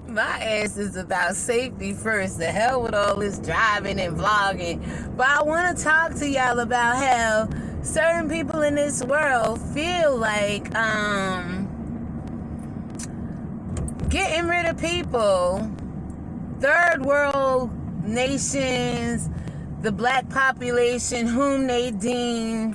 My ass is about safety first. The hell with all this driving and vlogging. But I want to talk to y'all about how certain people in this world feel like getting rid of people, third world nations, the black population whom they deem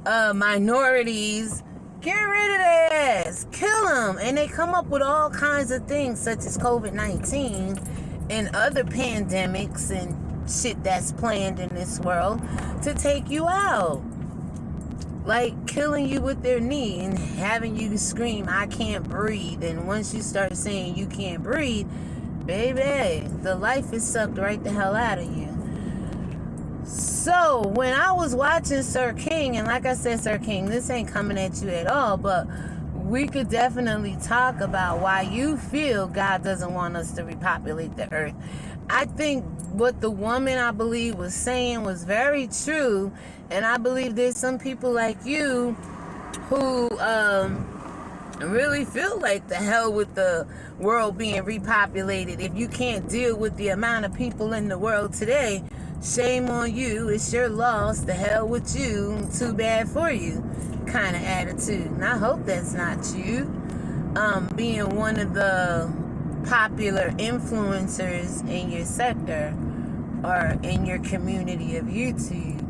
minorities. Get rid of their ass. Kill them. And they come up with all kinds of things such as COVID-19 and other pandemics and shit that's planned in this world to take you out. Like killing you with their knee and having you scream, I can't breathe. And once you start saying you can't breathe, baby, the life is sucked right the hell out of you. So, when I was watching Sir King, and like I said, Sir King, this ain't coming at you at all, but we could definitely talk about why you feel God doesn't want us to repopulate the earth. I think what the woman, I believe, was saying was very true, and I believe there's some people like you who really feel like the hell with the world being repopulated. If you can't deal with the amount of people in the world today, shame on you, it's your loss, the hell with you, too bad for you kind of attitude. And I hope that's not you, being one of the popular influencers in your sector or in your community of YouTube.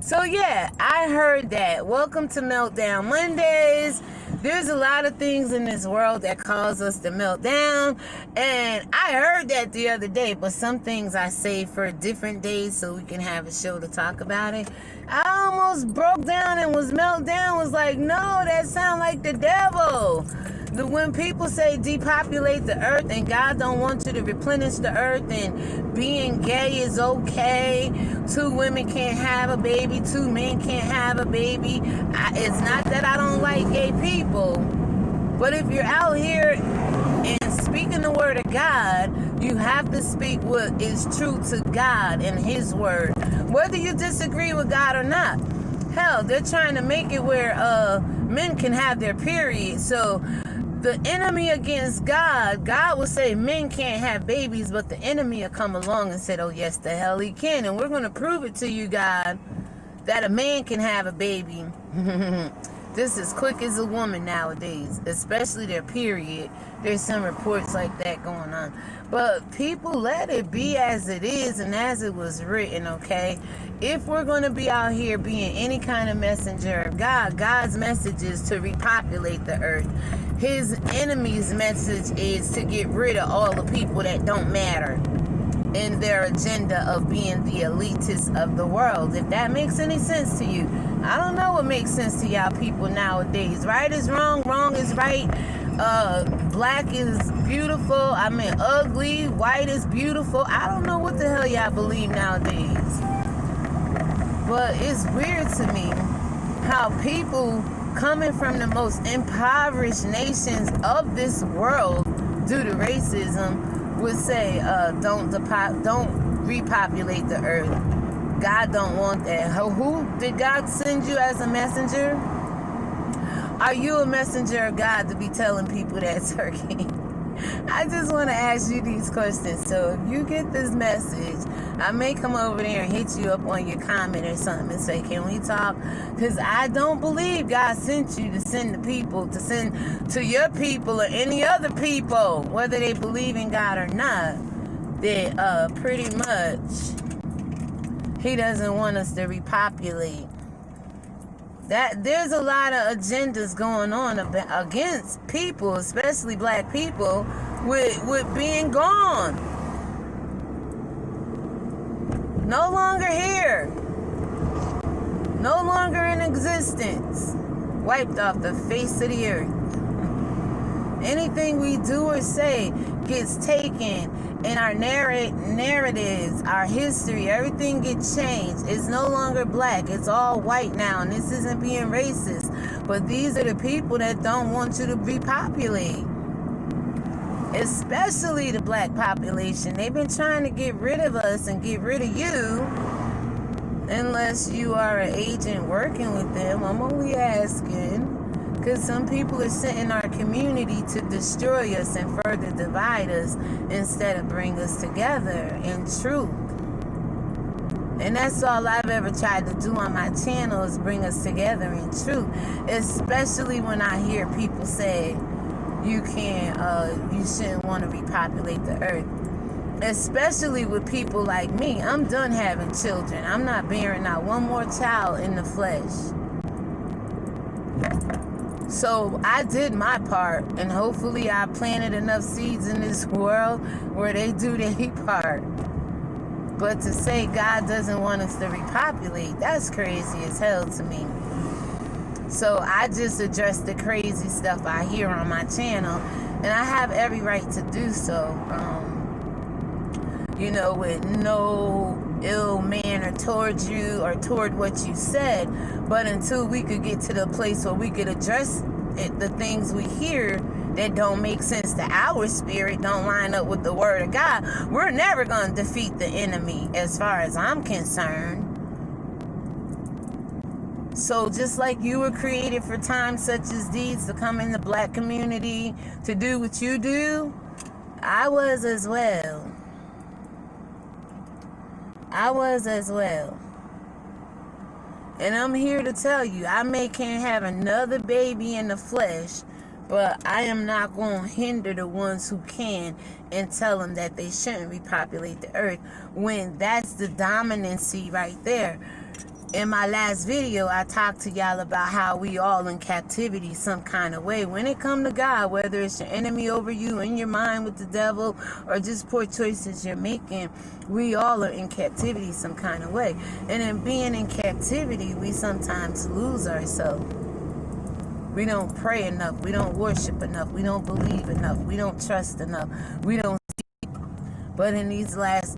So yeah, I heard that. Welcome to Meltdown Mondays. There's a lot of things in this world that cause us to melt down, and I heard that the other day, but some things I save for different days so we can have a show to talk about it. I almost broke down and was melt down, was like, no, that sound like the devil. When people say depopulate the earth and God don't want you to replenish the earth and being gay is okay, 2 women can't have a baby, 2 men can't have a baby. It's not that I don't like gay people, but if you're out here and speaking the word of God, you have to speak what is true to God and His word, whether you disagree with God or not. Hell, they're trying to make it where men can have their period. So the enemy against God will say men can't have babies, but the enemy will come along and say, oh yes, the hell he can. And we're going to prove it to you, God, that a man can have a baby. This is quick as a woman nowadays, especially their period. There's some reports like that going on. But people, let it be as it is and as it was written, okay? If we're going to be out here being any kind of messenger of God, God's message is to repopulate the earth. His enemy's message is to get rid of all the people that don't matter in their agenda of being the elitists of the world. If that makes any sense to you. I don't know what makes sense to y'all people nowadays. Right is wrong, wrong is right. Black is beautiful. I mean, ugly. White is beautiful. I don't know what the hell y'all believe nowadays. But it's weird to me how people coming from the most impoverished nations of this world due to racism would say, don't repopulate the earth. God don't want that. Who did God send you as a messenger? Are you a messenger of God to be telling people that, Sir King? I just want to ask you these questions. So if you get this message, I may come over there and hit you up on your comment or something and say, can we talk? Because I don't believe God sent you to send the people, to send to your people or any other people, whether they believe in God or not, that pretty much He doesn't want us to repopulate. That there's a lot of agendas going on against people, especially black people, with being gone. No longer here. No longer in existence. Wiped off the face of the earth. Anything we do or say gets taken, and our narratives, our history, everything gets changed. It's no longer black. It's all white now, and this isn't being racist. But these are the people that don't want you to repopulate. Especially the black population. They've been trying to get rid of us and get rid of you. Unless you are an agent working with them. I'm only asking. Because some people are sent in our community to destroy us and further divide us instead of bring us together in truth. And that's all I've ever tried to do on my channel, is bring us together in truth. Especially when I hear people say you shouldn't want to repopulate the earth. Especially with people like me. I'm done having children. I'm not bearing not one more child in the flesh. So I did my part, and hopefully I planted enough seeds in this world where they do their part. But to say God doesn't want us to repopulate, that's crazy as hell to me. So I just address the crazy stuff I hear on my channel, and I have every right to do so. With no ill manner towards you or toward what you said. But until we could get to the place where we could address the things we hear that don't make sense to our spirit, don't line up with the word of God, we're never going to defeat the enemy as far as I'm concerned. So just like you were created for times such as these, to come in the black community to do what you do, I was as well. And I'm here to tell you, I can't have another baby in the flesh, but I am not going to hinder the ones who can and tell them that they shouldn't repopulate the earth, when that's the dominancy right there. In my last video, I talked to y'all about how we all in captivity some kind of way. When it come to God, whether it's your enemy over you, in your mind with the devil, or just poor choices you're making, we all are in captivity some kind of way. And in being in captivity, we sometimes lose ourselves. We don't pray enough. We don't worship enough. We don't believe enough. We don't trust enough. We don't seek. But in these last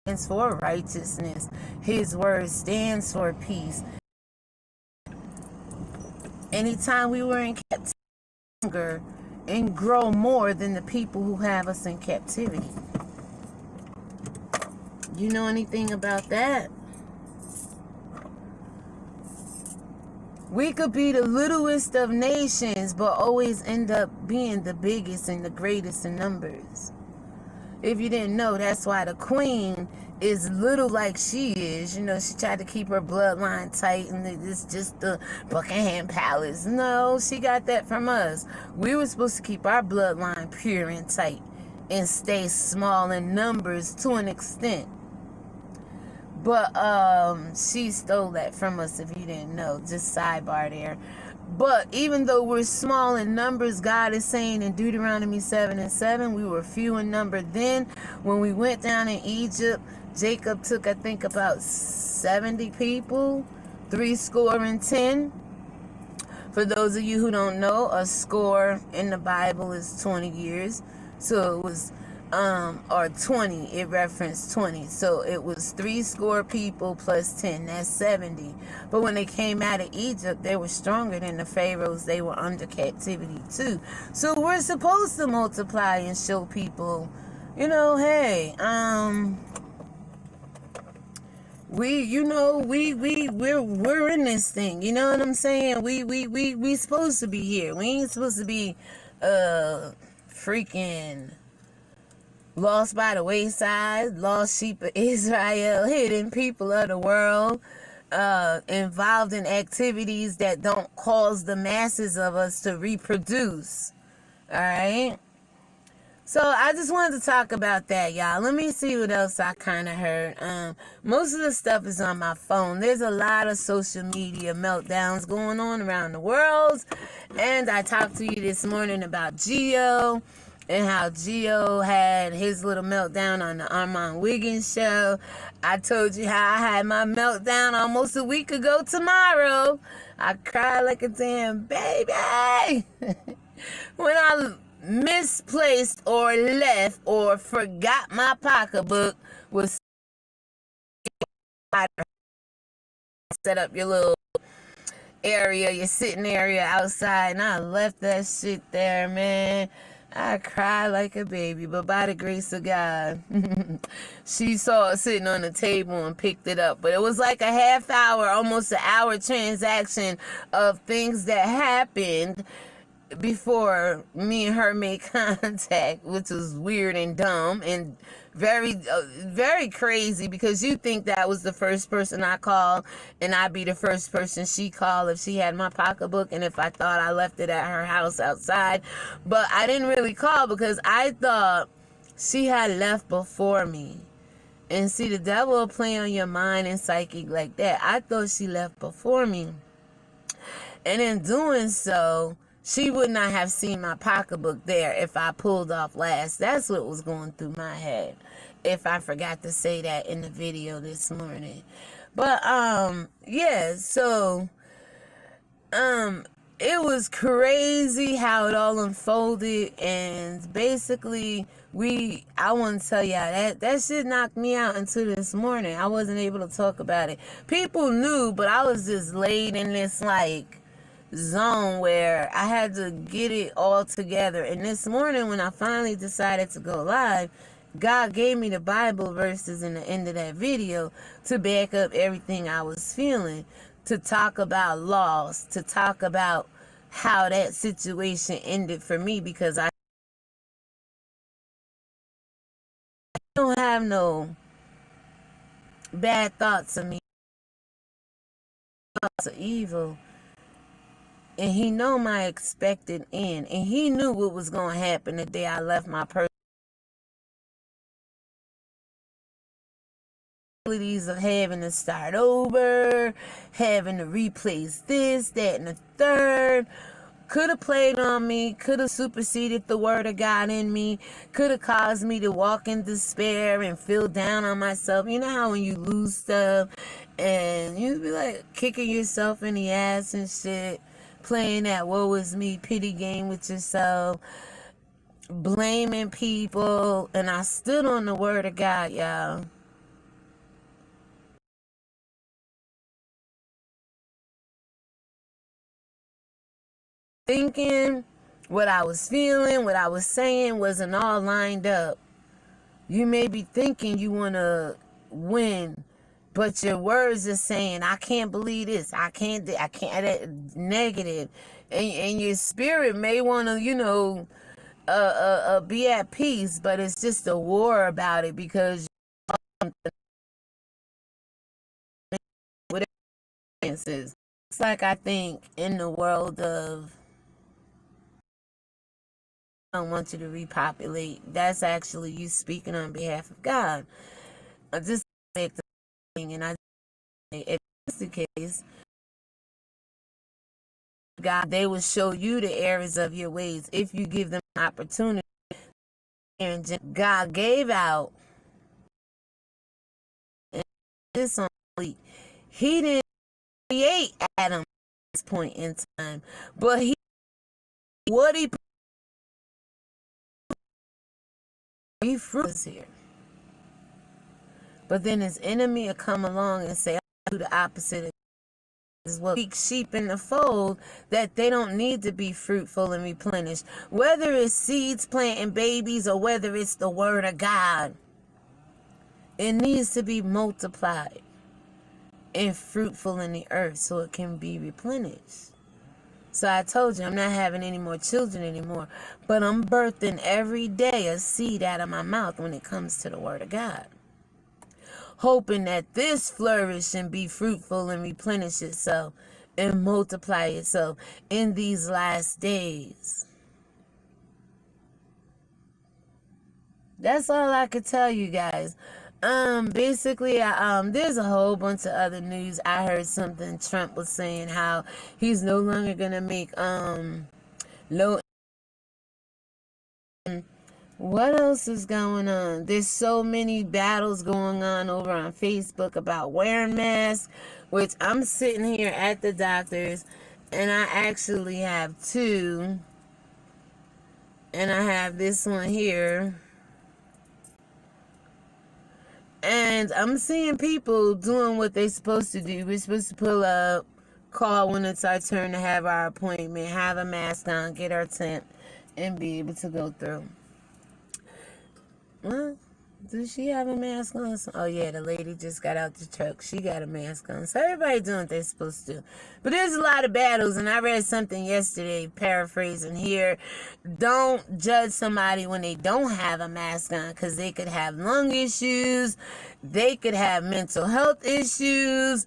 stands for righteousness. His word stands for peace. Anytime we were in captivity, and grow more than the people who have us in captivity. You know anything about that? We could be the littlest of nations, but always end up being the biggest and the greatest in numbers. If you didn't know, that's why the queen is little like she is. She tried to keep her bloodline tight, and it's just the Buckingham Palace. No, she got that from us. We were supposed to keep our bloodline pure and tight and stay small in numbers to an extent. But she stole that from us, if you didn't know. Just sidebar there. But even though we're small in numbers, God is saying in Deuteronomy 7:7, we were few in number then. When we went down in Egypt, Jacob took, I think, about 70 people, 70. For those of you who don't know, a score in the Bible is 20 years. So it was, or 20, it referenced 20. So it was 70 people plus 10, that's 70. But when they came out of Egypt, they were stronger than the pharaohs. They were under captivity too. So we're supposed to multiply and show people, hey, we're in this thing. You know what I'm saying? We supposed to be here. We ain't supposed to be freaking lost by the wayside, lost sheep of Israel, hidden people of the world, involved in activities that don't cause the masses of us to reproduce. All right? So I just wanted to talk about that, y'all. Let me see what else I kind of heard. Most of the stuff is on my phone. There's a lot of social media meltdowns going on around the world. And I talked to you this morning about Geo, and how Geo had his little meltdown on the Armand Wiggins show. I told you how I had my meltdown almost a week ago tomorrow. I cried like a damn baby when I misplaced or left or forgot my pocketbook. Was set up your little area, your sitting area outside, and I left that shit there, man. I cried like a baby, but by the grace of God, she saw it sitting on the table and picked it up. But it was like a half hour, almost an hour transaction of things that happened before me and her made contact, which was weird and dumb and very crazy, because you think that was the first person I called and I'd be the first person she called if she had my pocketbook and if I thought I left it at her house outside. But I didn't really call because I thought she had left before me. And see, the devil will play on your mind and psychic like that. I thought she left before me, and in doing so, she would not have seen my pocketbook there if I pulled off last. That's what was going through my head, if I forgot to say that in the video this morning. But yeah, so it was crazy how it all unfolded. And basically, I want to tell y'all that shit knocked me out until this morning. I wasn't able to talk about it. People knew, but I was just laid in this like zone where I had to get it all together. And this morning when I finally decided to go live, God gave me the Bible verses in the end of that video to back up everything I was feeling, to talk about loss, to talk about how that situation ended for me, because I don't have no bad thoughts of me, thoughts of evil. And he know my expected end. And he knew what was going to happen the day I left my possibilities of having to start over, having to replace this, that, and the third. Could have played on me, could have superseded the word of God in me, could have caused me to walk in despair and feel down on myself. You know how when you lose stuff and you be like kicking yourself in the ass and shit, playing that woe is me pity game with yourself, blaming people. And I stood on the word of God, y'all. Thinking what I was feeling, what I was saying wasn't all lined up. You may be thinking you want to win, but your words are saying, I can't believe this, I can't, negative. And your spirit may want to, be at peace, but it's just a war about it, because whatever it is. It's like, I think in the world of, I don't want you to repopulate, that's actually you speaking on behalf of God. I just make the thing, and I if that's the case, God, they will show you the errors of your ways if you give them an opportunity. And God gave out, and this on he didn't create Adam at this point in time, but what he fruit is here. But then his enemy will come along and say, I'll do the opposite. Is what weak sheep in the fold, that they don't need to be fruitful and replenished. Whether it's seeds planting babies or whether it's the word of God, it needs to be multiplied and fruitful in the earth so it can be replenished. So I told you, I'm not having any more children anymore, but I'm birthing every day a seed out of my mouth when it comes to the word of God, hoping that this flourish and be fruitful and replenish itself and multiply itself in these last days. That's all I could tell you guys. Basically, there's a whole bunch of other news. I heard something Trump was saying, how he's no longer gonna make low. What else is going on? There's so many battles going on over on Facebook about wearing masks, which I'm sitting here at the doctor's, and I actually have two, and I have this one here. And I'm seeing people doing what they're supposed to do. We're supposed to pull up, call when it's our turn to have our appointment, have a mask on, get our tent, and be able to go through. Well, does she have a mask on? Oh, yeah, the lady just got out the truck. She got a mask on. So everybody doing what they're supposed to. But there's a lot of battles, and I read something yesterday, paraphrasing here. Don't judge somebody when they don't have a mask on, because they could have lung issues. They could have mental health issues.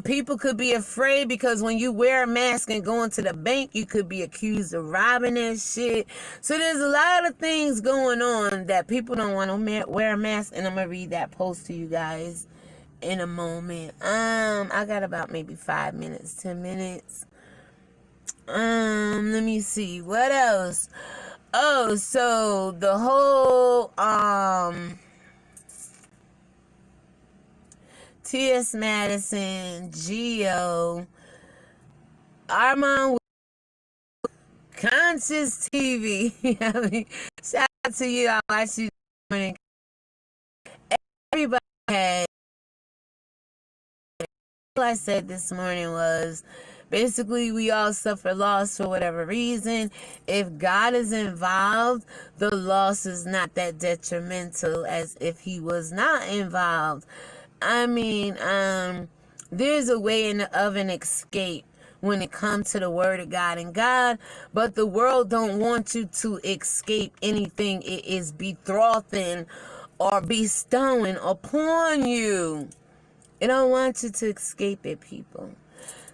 People could be afraid because when you wear a mask and go into the bank, you could be accused of robbing that shit. So there's a lot of things going on that people don't want to wear a mask. And I'm going to read that post to you guys in a moment. I got about maybe 5 minutes, 10 minutes. Let me see. What else? Oh, so the whole, T.S. Madison, Geo, Armand, Conscious TV. I mean, shout out to you. I watched you. Everybody had. All I said this morning was basically we all suffer loss for whatever reason. If God is involved, the loss is not that detrimental as if he was not involved. I mean, there's a way of an escape when it comes to the word of God and God, but the world don't want you to escape anything it is betrothing or bestowing upon you. It don't want you to escape it, people.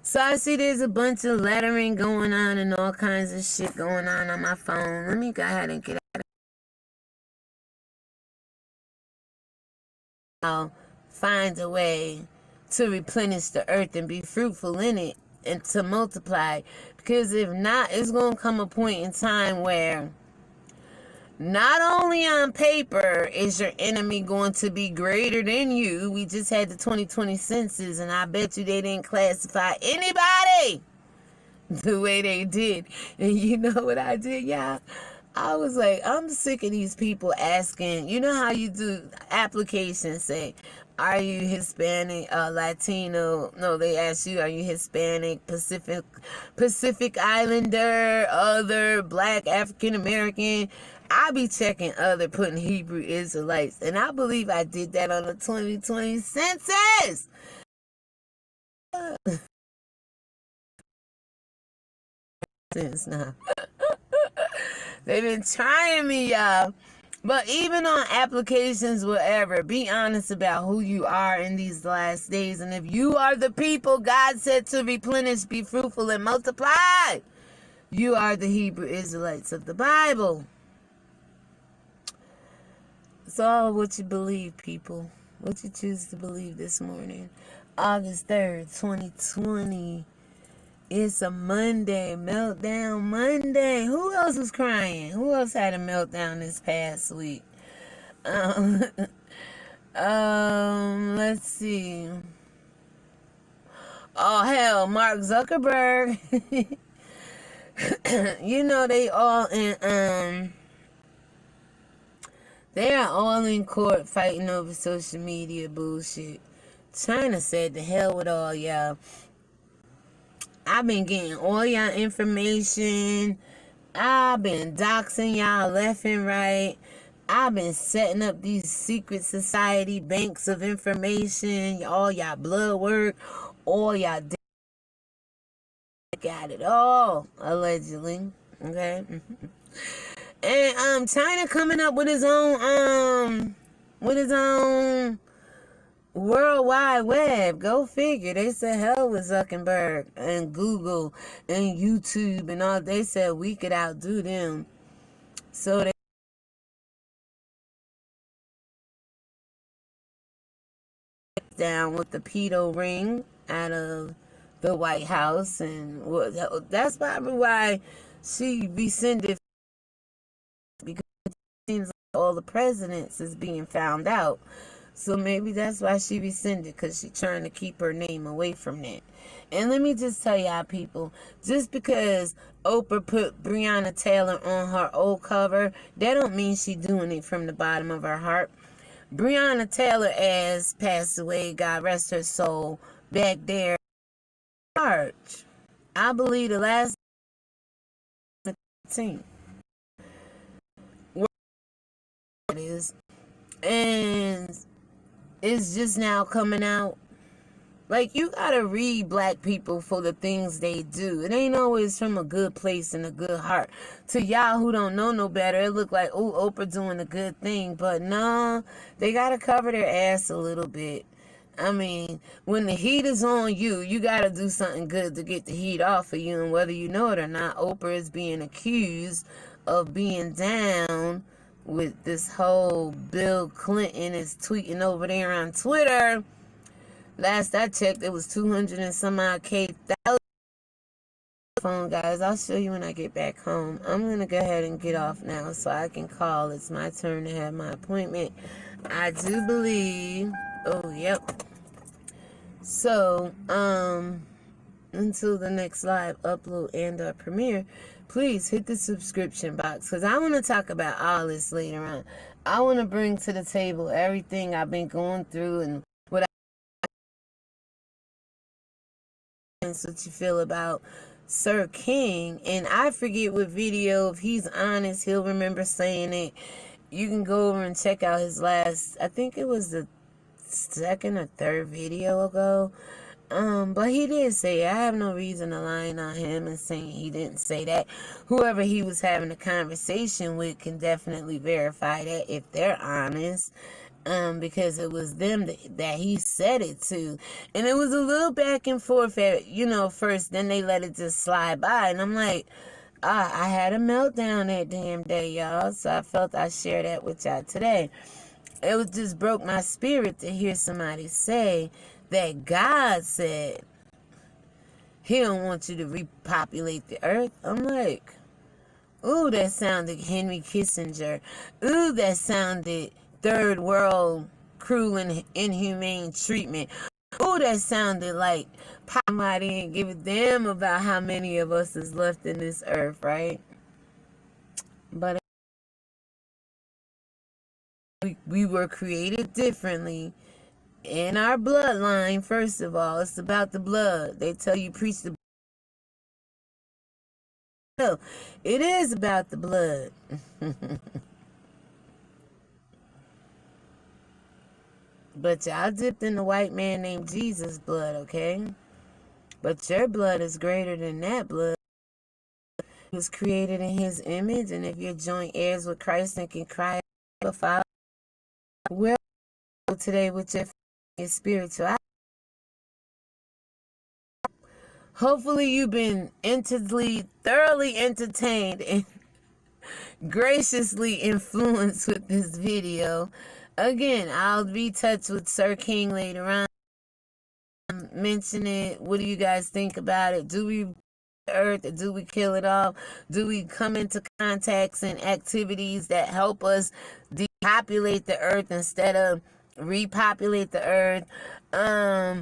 So I see there's a bunch of lettering going on and all kinds of shit going on my phone. Let me go ahead and get out of here. I'll find a way to replenish the earth and be fruitful in it and to multiply. Because if not, it's going to come a point in time where not only on paper is your enemy going to be greater than you. We just had the 2020 census, and I bet you they didn't classify anybody the way they did. And you know what I did, y'all? I was like, I'm sick of these people asking, you know how you do applications, say, are you Hispanic, Latino? No, they ask you, are you Hispanic, Pacific Islander, other, Black, African American? I be checking other, putting Hebrew Israelites, and I believe I did that on the 2020 census. Now. They've been trying me, y'all. But even on applications, whatever, be honest about who you are in these last days. And if you are the people God said to replenish, be fruitful, and multiply, you are the Hebrew Israelites of the Bible. It's all what you believe, people. What you choose to believe this morning. August 3rd, 2020. It's a Monday, Meltdown Monday. Who else was crying? Who else had a meltdown this past week? Let's see. Oh, hell, Mark Zuckerberg. You know, they are all in court fighting over social media bullshit. China said the hell with all y'all. I've been getting all y'all information. I've been doxing y'all left and right. I've been setting up these secret society banks of information. All y'all blood work. All y'all got it all, allegedly. Okay? And China coming up with his own World Wide Web. Go figure. They said hell with Zuckerberg and Google and YouTube and all. They said we could outdo them. So they down with the pedo ring out of the White House, and that's probably why she rescinded, because it seems like all the presidents is being found out. So maybe that's why she rescinded, because she's trying to keep her name away from that. And let me just tell y'all, people, just because Oprah put Breonna Taylor on her old cover, that don't mean she doing it from the bottom of her heart. Breonna Taylor has passed away, God rest her soul, back there in March. I believe the last 15. that is. And it's just now coming out. Like, you gotta read black people for the things they do. It ain't always from a good place and a good heart. To y'all who don't know no better, it look like, oh, Oprah doing a good thing. But no, they gotta cover their ass a little bit. I mean, when the heat is on you, you gotta do something good to get the heat off of you. And whether you know it or not, Oprah is being accused of being down with this whole Bill Clinton is tweeting over there on Twitter. Last I checked, it was 200 and some odd K thousand. Phone, guys, I'll show you when I get back home. I'm going to go ahead and get off now so I can call. It's my turn to have my appointment. I do believe, oh, yep. So, until the next live upload and or premiere, please hit the subscription box because I want to talk about all this later on. I want to bring to the table everything I've been going through and what you feel about Sir King. And I forget what video, if he's honest, he'll remember saying it. You can go over and check out his last, I think it was the second or third video ago. But he did say, I have no reason to lie on him and saying he didn't say that. Whoever he was having a conversation with can definitely verify that if they're honest. Because it was them that he said it to. And it was a little back and forth at, first, then they let it just slide by. And I'm like, I had a meltdown that damn day, y'all. So I felt I'd share that with y'all today. It was just broke my spirit to hear somebody say that God said he don't want you to repopulate the earth. I'm like, ooh, that sounded Henry Kissinger. Ooh, that sounded third world cruel and inhumane treatment. Oh, that sounded like somebody ain't give a damn about how many of us is left in this earth, right? But we were created differently in our bloodline. First of all, it's about the blood. They tell you preach the blood. It is about the blood. But y'all dipped in the white man named Jesus' blood, okay? But your blood is greater than that blood. He was created in his image, and if you're joint heirs with Christ and can cry out, Father, well, today with your spirituality. Hopefully you've been thoroughly entertained and graciously influenced with this video. Again, I'll be touched with Sir King later on. Mention it. What do you guys think about it? Do we the earth or do we kill it off? Do we come into contacts and activities that help us depopulate the earth instead of repopulate the earth?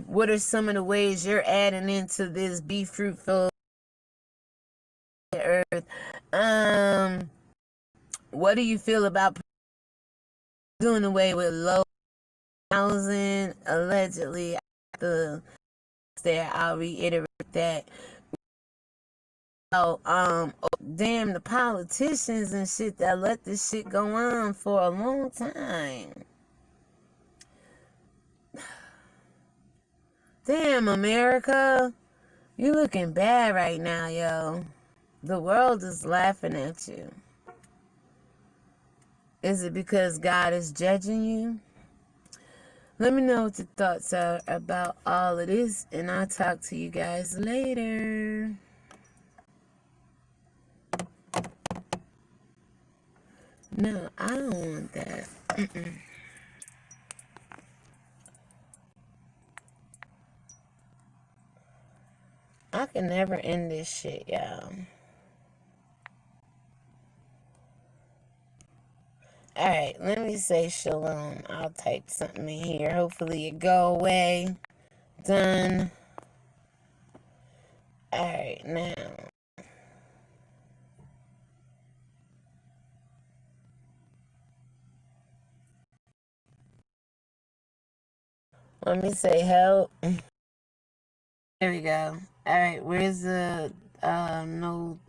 What are some of the ways you're adding into this be fruitful earth? What do you feel about doing away with low housing? Allegedly, I'll reiterate that. Damn the politicians and shit that let this shit go on for a long time. Damn, America, you looking bad right now, yo. The world is laughing at you. Is it because God is judging you? Let me know what your thoughts are about all of this, and I'll talk to you guys later. No, I don't want that. I can never end this shit, y'all. Alright, let me say shalom. I'll type something in here. Hopefully it go away. Done. Alright, now. Let me say help. There we go. Alright, where's the, no.